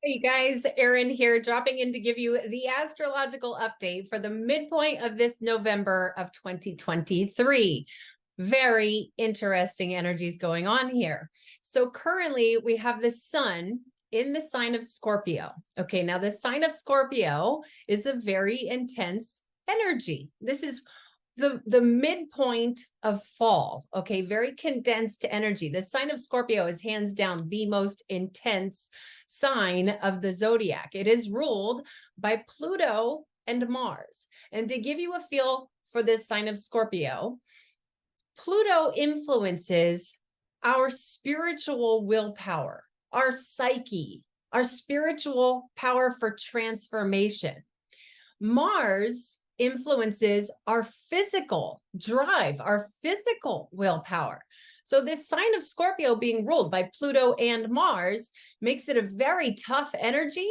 Hey guys, Erin here, dropping in to give you the astrological update for the midpoint of this November of 2023. Very interesting energies going on here. So currently we have the sun in the sign of Scorpio. Okay, now the sign of Scorpio is a very intense energy. This is the midpoint of fall. Okay, very condensed energy. The sign of Scorpio is hands down the most intense sign of the zodiac. It is ruled by Pluto and Mars. And to give you a feel for this sign of Scorpio, Pluto influences our spiritual willpower, our psyche, our spiritual power for transformation. Mars influences our physical drive, our physical willpower. So this sign of Scorpio being ruled by Pluto and Mars makes it a very tough energy,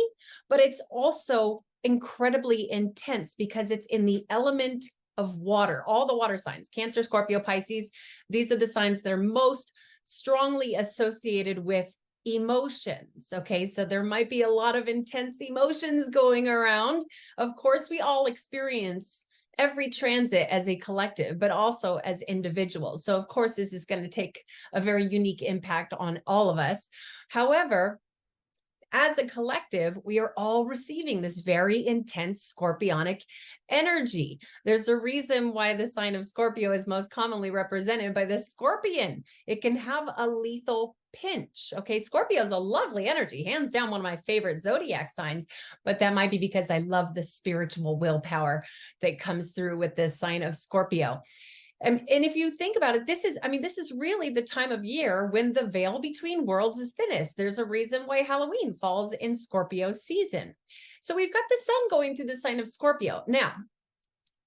but it's also incredibly intense because it's in the element of water. All the water signs, Cancer, Scorpio, Pisces, these are the signs that are most strongly associated with emotions. Okay, so there might be a lot of intense emotions going around. Of course, we all experience every transit as a collective, but also as individuals. So of course, this is going to take a very unique impact on all of us. However, as a collective, we are all receiving this very intense scorpionic energy. There's a reason why the sign of Scorpio is most commonly represented by the scorpion. It can have a lethal pinch. Okay, Scorpio is a lovely energy, hands down one of my favorite zodiac signs, but that might be because I love the spiritual willpower that comes through with this sign of Scorpio. And if you think about it, this is really the time of year when the veil between worlds is thinnest. There's a reason why Halloween falls in Scorpio season. So we've got the sun going through the sign of Scorpio. Now,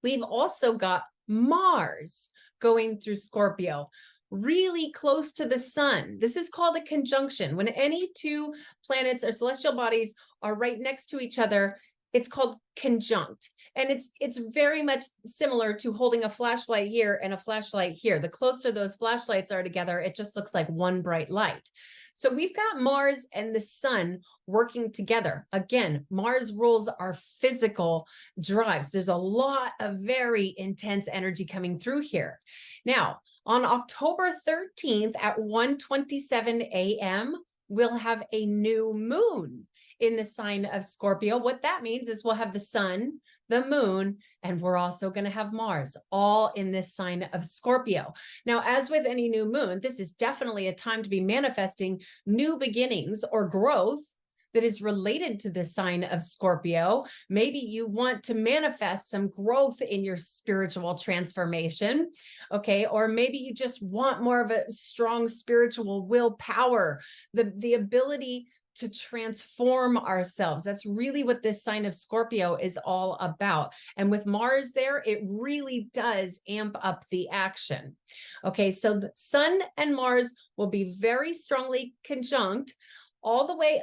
we've also got Mars going through Scorpio, really close to the sun. This is called a conjunction. When any two planets or celestial bodies are right next to each other, it's called conjunct. And it's very much similar to holding a flashlight here and a flashlight here. The closer those flashlights are together, it just looks like one bright light. So we've got Mars and the sun working together. Again, Mars rules our physical drives. There's a lot of very intense energy coming through here. Now, on October 13th at 1:27 a.m., we'll have a new moon in the sign of Scorpio. What that means is we'll have the sun, the moon, and we're also going to have Mars, all in this sign of Scorpio. Now, as with any new moon, this is definitely a time to be manifesting new beginnings or growth that is related to the sign of Scorpio. Maybe you want to manifest some growth in your spiritual transformation, okay? Or maybe you just want more of a strong spiritual willpower, the ability to transform ourselves. That's really what this sign of Scorpio is all about. And with Mars there, it really does amp up the action. Okay, so the sun and Mars will be very strongly conjunct all the way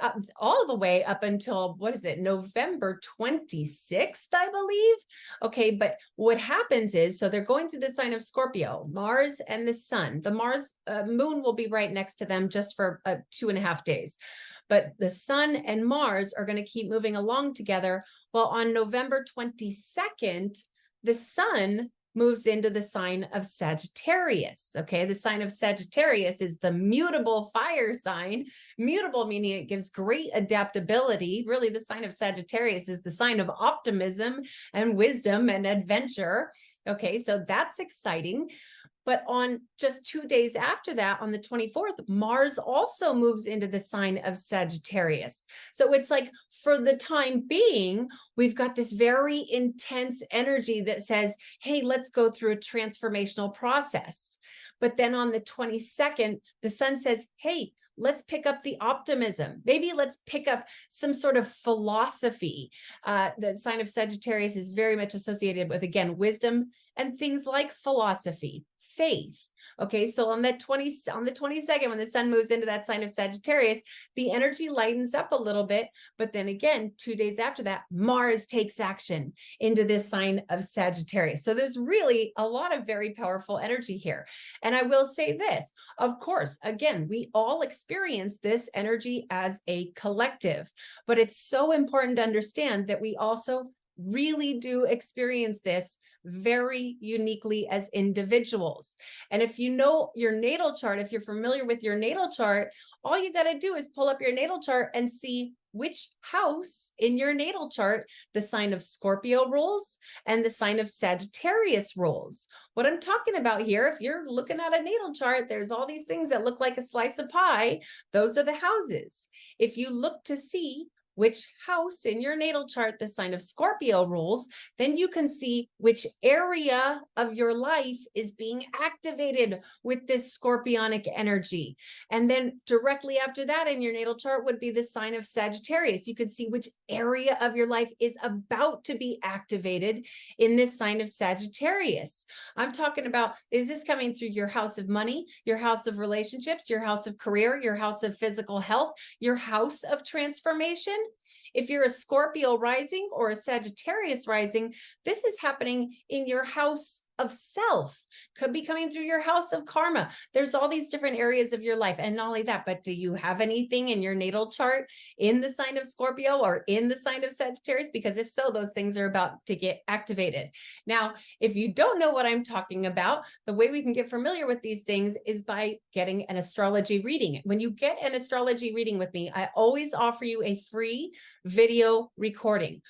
up until, what is it, November 26th, I believe. Okay, but what happens is, so they're going through the sign of Scorpio, Mars and the sun. The Mars moon will be right next to them just for 2.5 days. But the sun and Mars are going to keep moving along together. Well, on November 22nd, the sun moves into the sign of Sagittarius. Okay, the sign of Sagittarius is the mutable fire sign. Mutable meaning it gives great adaptability. Really, the sign of Sagittarius is the sign of optimism and wisdom and adventure. Okay, so that's exciting. But on just 2 days after that, on the 24th, Mars also moves into the sign of Sagittarius. So it's like, for the time being, we've got this very intense energy that says, hey, let's go through a transformational process. But then on the 22nd, the sun says, hey, let's pick up the optimism. Maybe let's pick up some sort of philosophy. The sign of Sagittarius is very much associated with, again, wisdom and things like philosophy, faith. Okay, so on the 22nd, when the sun moves into that sign of Sagittarius, the energy lightens up a little bit. But then again, 2 days after that, Mars takes action into this sign of Sagittarius. So there's really a lot of very powerful energy here. And I will say this, of course, again, we all experience this energy as a collective, but it's so important to understand that we also really do experience this very uniquely as individuals. And if you know your natal chart, if you're familiar with your natal chart, all you got to do is pull up your natal chart and see which house in your natal chart the sign of Scorpio rules and the sign of Sagittarius rules. What I'm talking about here, if you're looking at a natal chart, there's all these things that look like a slice of pie. Those are the houses. If you look to see which house in your natal chart the sign of Scorpio rules, then you can see which area of your life is being activated with this scorpionic energy. And then directly after that in your natal chart would be the sign of Sagittarius. You could see which area of your life is about to be activated in this sign of Sagittarius. I'm talking about, is this coming through your house of money, your house of relationships, your house of career, your house of physical health, your house of transformation? If you're a Scorpio rising or a Sagittarius rising, this is happening in your house of self, could be coming through your house of karma. There's all these different areas of your life. And not only that, but do you have anything in your natal chart in the sign of Scorpio or in the sign of Sagittarius? Because if so, those things are about to get activated. Now, if you don't know what I'm talking about, the way we can get familiar with these things is by getting an astrology reading. When you get an astrology reading with me, I always offer you a free video recording.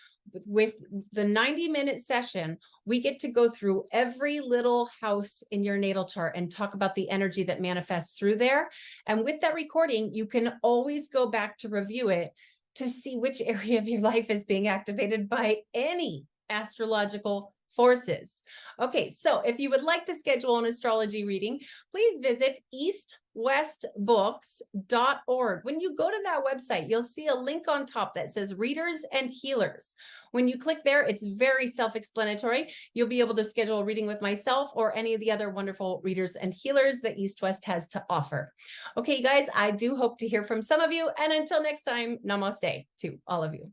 With the 90-minute session, we get to go through every little house in your natal chart and talk about the energy that manifests through there. And with that recording, you can always go back to review it to see which area of your life is being activated by any astrological forces. Okay, so if you would like to schedule an astrology reading, please visit eastwestbooks.org. When you go to that website, you'll see a link on top that says Readers and Healers. When you click there, it's very self-explanatory. You'll be able to schedule a reading with myself or any of the other wonderful readers and healers that East West has to offer. Okay, guys, I do hope to hear from some of you. And until next time, namaste to all of you.